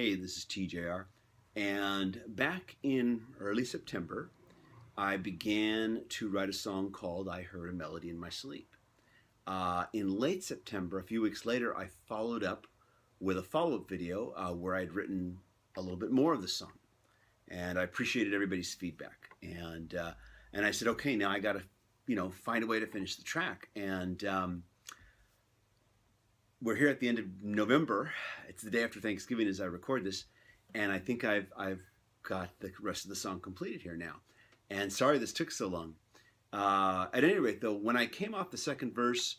Hey, this is TJR. And back in early September, I began to write a song called I Heard a Melody in My Sleep. In late September, a few weeks later, I followed up with a follow-up video where I'd written a little bit more of the song. And I appreciated everybody's feedback. And I said, okay, now I got to, find a way to finish the track. And we're here at the end of November. It's the day after Thanksgiving as I record this, and I think I've got the rest of the song completed here now. And sorry this took so long. At any rate, though, when I came off the second verse,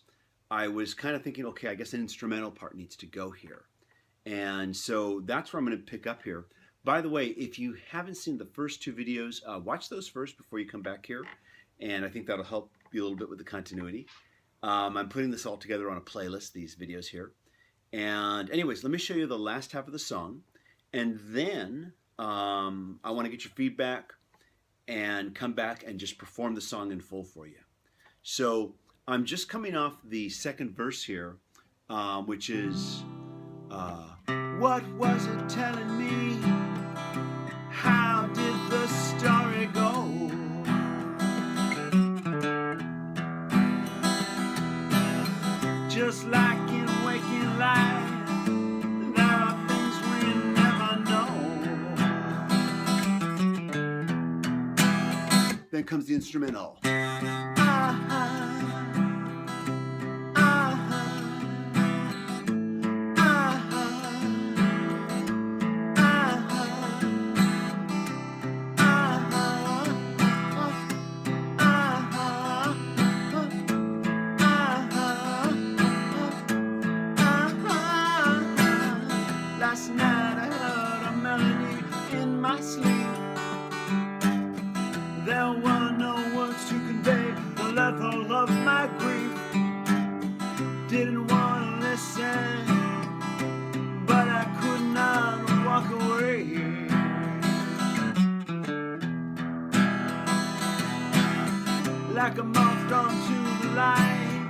I was kind of thinking, okay, I guess an instrumental part needs to go here. And so that's where I'm going to pick up here. By the way, if you haven't seen the first two videos, watch those first before you come back here. And I think that'll help you a little bit with the continuity. I'm putting this all together on a playlist, these videos here. And anyways, let me show you the last half of the song. And then I want to get your feedback and come back and just perform the song in full for you. So I'm just coming off the second verse here, which is, what was it telling me? How did the story go? Just like in waking life, there are things we never know. Then comes the instrumental. Last night I heard a melody in my sleep. There were no words to convey the level of my grief. Didn't want to listen, but I could not walk away. Like a moth drawn to the light,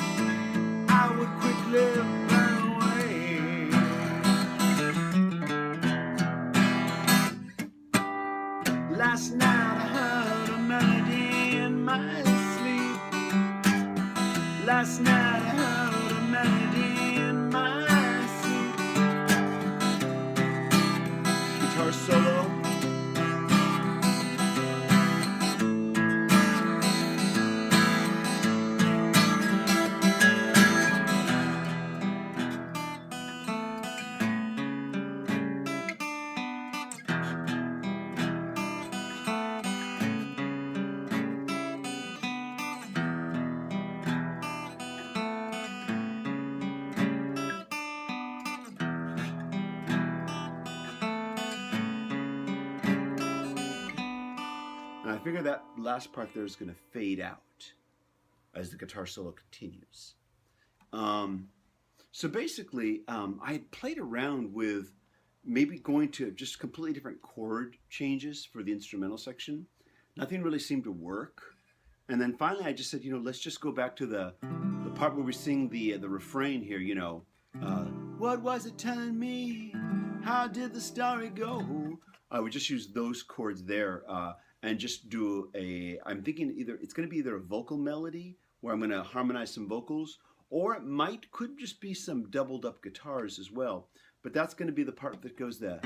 I would quickly burn away. Last night I heard a melody in my sleep. Last night I heard a melody in my sleep. Guitar solo. And I figure that last part there is going to fade out as the guitar solo continues. So basically, I played around with maybe going to just completely different chord changes for the instrumental section. Nothing really seemed to work. And then finally I just said, let's just go back to the part where we sing the refrain here, what was it telling me? How did the story go? I would just use those chords there and just do I'm thinking it's going to be either a vocal melody where I'm going to harmonize some vocals, or it could just be some doubled up guitars as well. But that's going to be the part that goes there.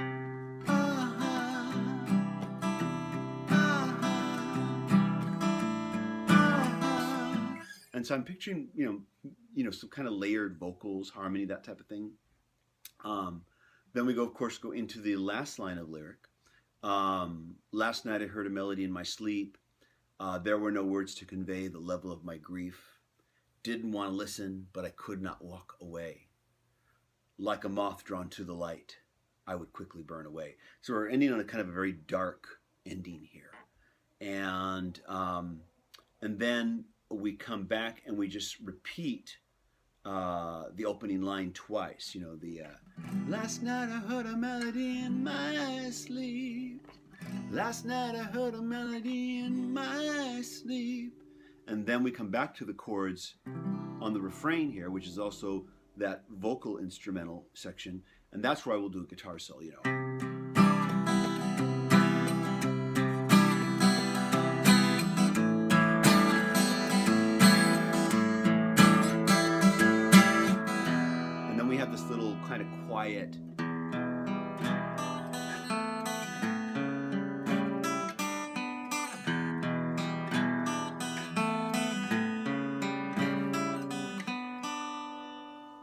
And so I'm picturing, some kind of layered vocals, harmony, that type of thing. Then we of course, go into the last line of lyric. Last night I heard a melody in my sleep. There were no words to convey the level of my grief. Didn't want to listen, but I could not walk away. Like a moth drawn to the light, I would quickly burn away. So we're ending on a kind of a very dark ending here. And then we come back and we just repeat the opening line twice. Last night I heard a melody in my sleep. Last night I heard a melody in my sleep. And then we come back to the chords on the refrain here, which is also that vocal instrumental section. And that's where I will do a guitar solo, quiet.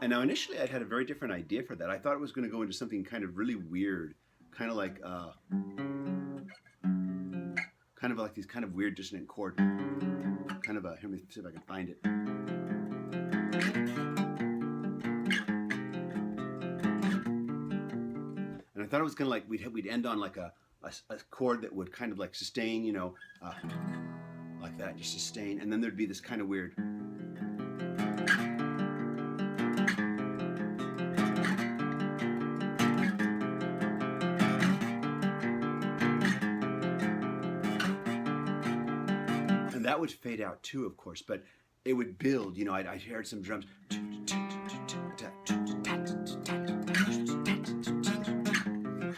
And now initially I'd had a very different idea for that. I thought it was going to go into something kind of really weird, kind of like these kind of weird dissonant chord, kind of a. Let me see if I can find it. And I thought it was going to like we'd end on like a chord that would kind of like sustain, you know, like that, just sustain, and then there'd be this kind of weird. That would fade out too, of course, but it would build. You know, I'd heard some drums, kind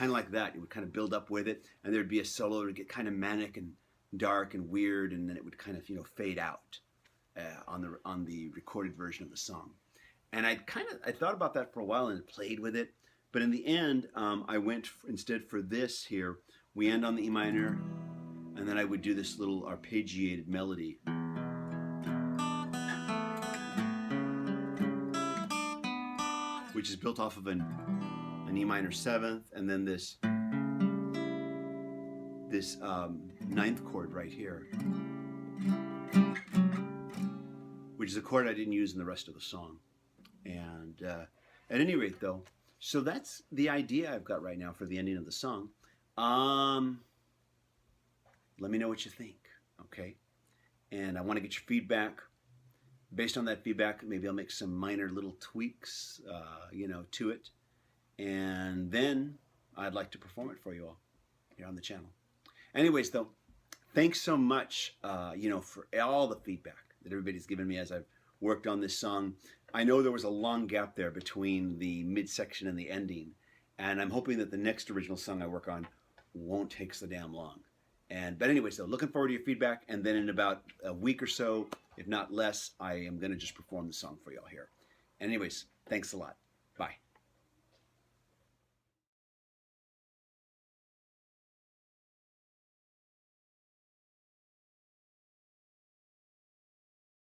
of like that. It would kind of build up with it, and there'd be a solo. It would get kind of manic and dark and weird, and then it would kind of, you know, fade out on the recorded version of the song. And I thought about that for a while and played with it, but in the end, I went instead for this here. We end on the E minor. And then I would do this little arpeggiated melody. Which is built off of an E minor 7th, and then this ninth chord right here. Which is a chord I didn't use in the rest of the song. And at any rate though, so that's the idea I've got right now for the ending of the song. Let me know what you think, okay? And I want to get your feedback. Based on that feedback, maybe I'll make some minor little tweaks, you know, to it. And then I'd like to perform it for you all here on the channel. Anyways, though, thanks so much, you know, for all the feedback that everybody's given me as I've worked on this song. I know there was a long gap there between the midsection and the ending, and I'm hoping that the next original song I work on won't take so damn long. But anyways, though, looking forward to your feedback, and then in about a week or so, if not less, I am going to just perform the song for y'all here. Anyways, thanks a lot. Bye.